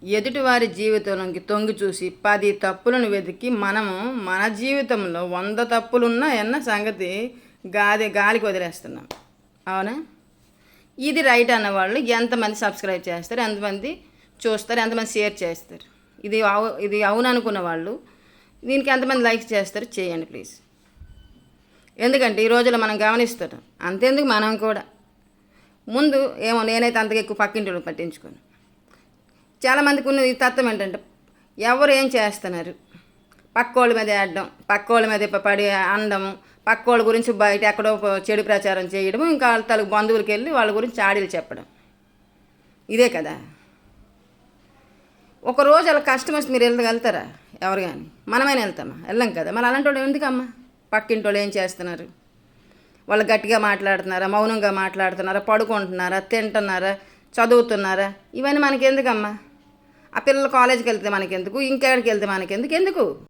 ఎదుటివారి జీవితంలోకి తొంగి చూసి 10 తప్పులను వెతికి మనము మన జీవితంలో 100 తప్పులున్నా అన్న సంగతి గాలికి వదిలేస్తున్నాం. అవునా? ఇది రైట్ అన్నవాళ్ళు ఎంతమంది సబ్స్క్రైబ్ చేస్తారు, ఎంతమంది చూస్తారు, ఎంతమంది షేర్ చేస్తారు? ఇది అవును అనుకున్న వాళ్ళు దీనికి ఎంతమంది లైక్స్ చేస్తారు? చేయండి ప్లీజ్. ఎందుకంటే ఈ రోజుల్లో మనం గమనిస్తున్నాం. అంతేందుకు మనం కూడా ముందు ఏమో నేనైతే అంతగా ఎక్కువ పక్కింటి పట్టించుకోను. చాలామందికి ఉన్న ఈ తత్వం ఏంటంటే ఎవరు ఏం చేస్తున్నారు పక్కోళ్ళ మీద వేయడం, పక్కోళ్ళ మీద పడి అనడము, పక్కోళ్ళ గురించి బయట ఎక్కడో చెడు ప్రచారం చేయడము, ఇంకా వాళ్ళ తలకు బంధువులకి వెళ్ళి వాళ్ళ గురించి చాడీలు చెప్పడం. ఇదే కదా. ఒకరోజు అలా కష్టం వస్తే మీరు వెళ్తారా? ఎవరు కానీ మనమైనా వెళ్తామా? వెళ్ళాం కదా. మరి అలాంటి వాళ్ళు ఎందుకమ్మా? పక్కింటి వాళ్ళు ఏం చేస్తున్నారు, వాళ్ళు గట్టిగా మాట్లాడుతున్నారా, మౌనంగా మాట్లాడుతున్నారా, పడుకుంటున్నారా, తింటున్నారా, చదువుతున్నారా, ఇవన్నీ మనకెందుకమ్మా? ఆ పిల్లలు కాలేజీకి వెళ్తే మనకెందుకు, ఇంకెక్కడికి వెళ్తే మనకెందుకు?